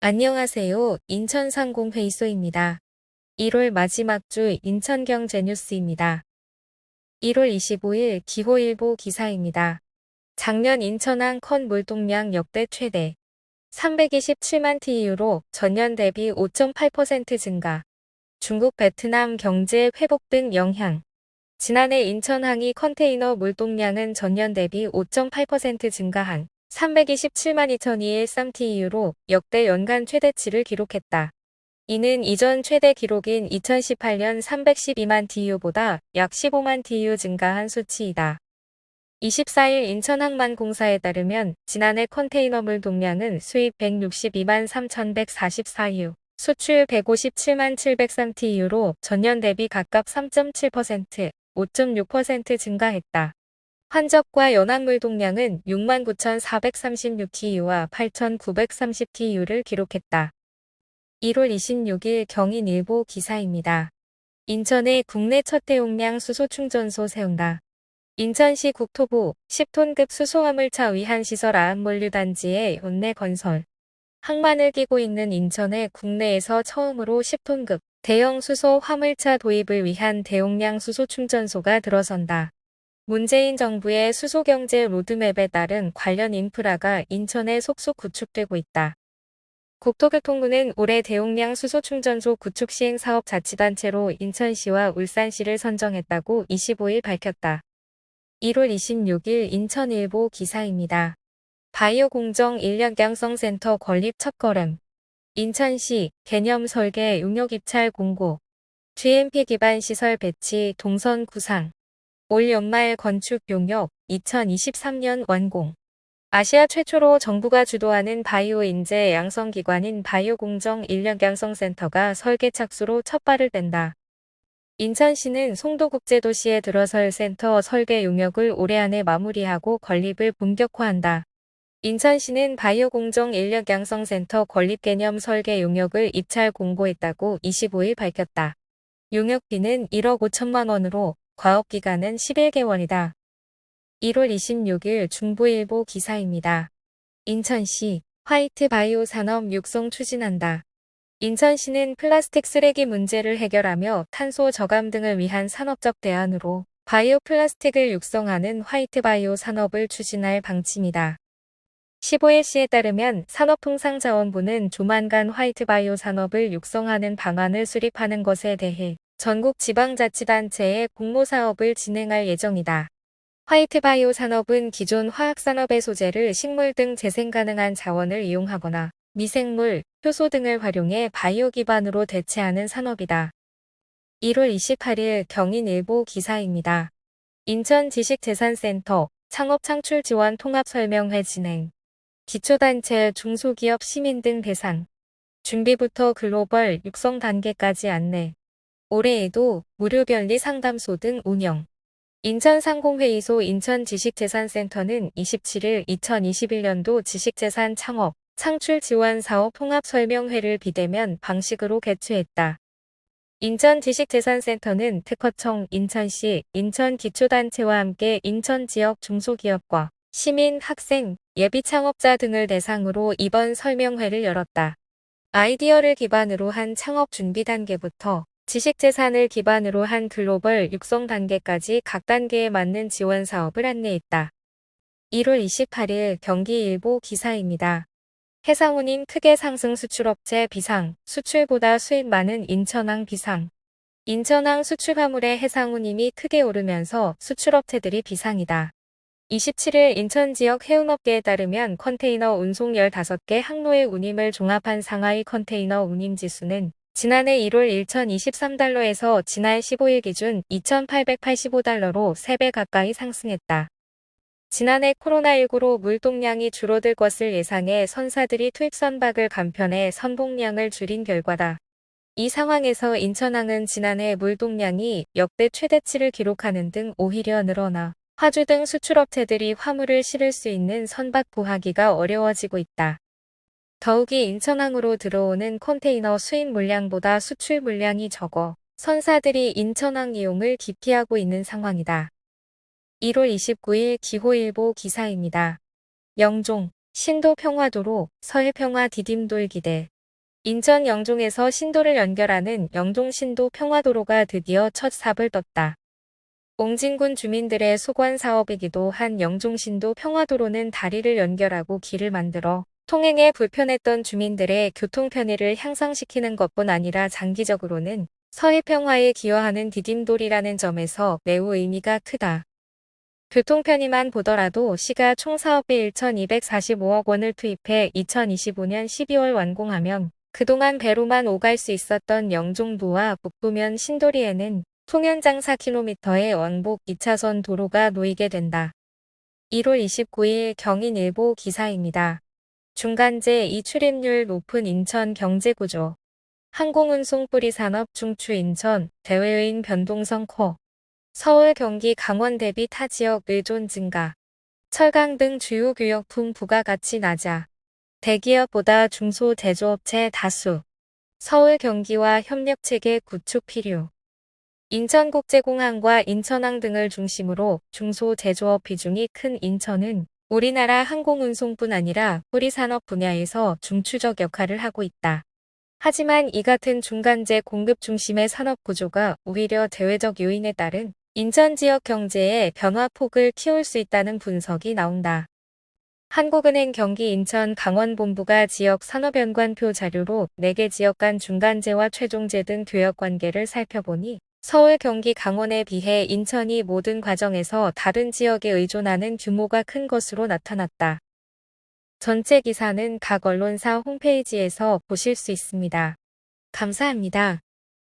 안녕하세요. 인천상공회의소입니다. 1월 마지막 주 인천경제뉴스입니다. 1월 25일 기호일보 기사입니다. 작년 인천항 컨 물동량 역대 최대 327만 TEU로 전년 대비 5.8% 증가. 중국 베트남 경제 회복 등 영향. 지난해 인천항이 컨테이너 물동량은 전년 대비 5.8% 증가한 327만 2021 TEU로 역대 연간 최대치를 기록했다. 이는 이전 최대 기록인 2018년 312만 TEU보다 약 15만 TEU 증가한 수치이다. 24일 인천항만공사에 따르면 지난해 컨테이너 물동량은 수입 162만 3,144U, 수출 157만 703 TEU로 전년 대비 각각 3.7%, 5.6% 증가했다. 환적과 연합물동량은 69,436 TEU와 8,930 TEU를 기록했다. 1월 26일 경인일보 기사입니다. 인천에 국내 첫 대용량 수소충전소 세운다. 인천시 국토부 10톤급 수소화물차 위한시설 아암물류단지의 현내 건설. 항만을 끼고 있는 인천에 국내에서 처음으로 10톤급 대형 수소 화물차 도입을 위한 대용량 수소충전소가 들어선다. 문재인 정부의 수소경제 로드맵에 따른 관련 인프라가 인천에 속속 구축되고 있다. 국토교통부는 올해 대용량 수소충전소 구축 시행 사업 자치단체로 인천시와 울산시를 선정했다고 25일 밝혔다. 1월 26일 인천일보 기사입니다. 바이오 공정 인력양성센터 건립 첫걸음. 인천시 개념 설계 용역 입찰 공고. GMP 기반 시설 배치 동선 구상. 올 연말 건축 용역 2023년 완공. 아시아 최초로 정부가 주도하는 바이오 인재 양성기관인 바이오 공정 인력양성센터가 설계 착수로 첫 발을 뗀다. 인천시는 송도국제도시에 들어설 센터 설계 용역을 올해 안에 마무리하고 건립을 본격화한다. 인천시는 바이오 공정 인력양성센터 건립 개념 설계 용역을 입찰 공고했다고 25일 밝혔다. 용역비는 1억 5천만 원으로 과업기간은 11개월이다. 1월 26일 중부일보 기사입니다. 인천시 화이트 바이오 산업 육성 추진한다. 인천시는 플라스틱 쓰레기 문제를 해결하며 탄소 저감 등을 위한 산업적 대안으로 바이오 플라스틱을 육성하는 화이트 바이오 산업을 추진할 방침이다. 15일 시에 따르면 산업통상자원부는 조만간 화이트 바이오 산업을 육성하는 방안을 수립하는 것에 대해 전국 지방자치단체에 공모사업을 진행할 예정이다. 화이트 바이오 산업은 기존 화학산업의 소재를 식물 등 재생 가능한 자원을 이용하거나 미생물, 효소 등을 활용해 바이오 기반으로 대체하는 산업이다. 1월 28일 경인일보 기사입니다. 인천지식재산센터 창업창출지원 통합설명회 진행. 기초단체, 중소기업, 시민 등 대상. 준비부터 글로벌 육성 단계까지 안내. 올해에도 무료 변리 상담소 등 운영. 인천상공회의소 인천지식재산센터는 27일 2021년도 지식재산 창업, 창출 지원 사업 통합설명회를 비대면 방식으로 개최했다. 인천지식재산센터는 특허청, 인천시, 인천기초단체와 함께 인천 지역 중소기업과 시민, 학생, 예비창업자 등을 대상으로 이번 설명회를 열었다. 아이디어를 기반으로 한 창업 준비 단계부터 지식재산을 기반으로 한 글로벌 육성 단계까지 각 단계에 맞는 지원 사업을 안내했다. 1월 28일 경기일보 기사입니다. 해상운임 크게 상승 수출업체 비상, 수출보다 수입 많은 인천항 비상. 인천항 수출화물의 해상운임이 크게 오르면서 수출업체들이 비상이다. 27일 인천 지역 해운업계에 따르면 컨테이너 운송 15개 항로의 운임을 종합한 상하이 컨테이너 운임지수는 지난해 1월 1,023달러에서 지난 15일 기준 2,885달러로 3배 가까이 상승했다. 지난해 코로나19로 물동량이 줄어들 것을 예상해 선사들이 투입 선박을 간편해 선봉량을 줄인 결과다. 이 상황에서 인천항은 지난해 물동량이 역대 최대치를 기록하는 등 오히려 늘어나 화주 등 수출업체들이 화물을 실을 수 있는 선박 구하기가 어려워지고 있다. 더욱이 인천항으로 들어오는 컨테이너 수입 물량보다 수출 물량이 적어 선사들이 인천항 이용을 기피하고 있는 상황이다. 1월 29일 기호일보 기사입니다. 영종, 신도 평화도로 서해평화 디딤돌 기대. 인천 영종에서 신도를 연결하는 영종신도 평화도로가 드디어 첫 삽을 떴다. 옹진군 주민들의 소관 사업이기도 한 영종신도 평화도로는 다리를 연결하고 길을 만들어 통행에 불편했던 주민들의 교통 편의를 향상시키는 것뿐 아니라 장기적으로는 서해 평화에 기여하는 디딤돌이라는 점에서 매우 의미가 크다. 교통 편의만 보더라도 시가 총 사업비 1,245억 원을 투입해 2025년 12월 완공하면 그동안 배로만 오갈 수 있었던 영종도와 북부면 신도리에는 통연장 4km의 왕복 2차선 도로가 놓이게 된다. 1월 29일 경인일보 기사입니다. 중간재 이 출입률 높은 인천 경제구조. 항공운송 뿌리산업 중추 인천, 대외여행 변동성 커. 서울, 경기, 강원 대비 타 지역 의존 증가. 철강 등 주요 교역품 부가가치 낮아. 대기업보다 중소제조업체 다수. 서울 경기와 협력체계 구축 필요. 인천국제공항과 인천항 등을 중심으로 중소제조업 비중이 큰 인천은 우리나라 항공운송뿐 아니라 뿌리산업 분야에서 중추적 역할을 하고 있다. 하지만 이 같은 중간재 공급 중심의 산업 구조가 오히려 대외적 요인에 따른 인천 지역 경제의 변화폭을 키울 수 있다는 분석이 나온다. 한국은행 경기 인천 강원본부가 지역 산업연관표 자료로 4개 지역 간 중간재와 최종재 등 교역 관계를 살펴보니 서울, 경기, 강원에 비해 인천이 모든 과정에서 다른 지역에 의존하는 규모가 큰 것으로 나타났다. 전체 기사는 각 언론사 홈페이지에서 보실 수 있습니다. 감사합니다.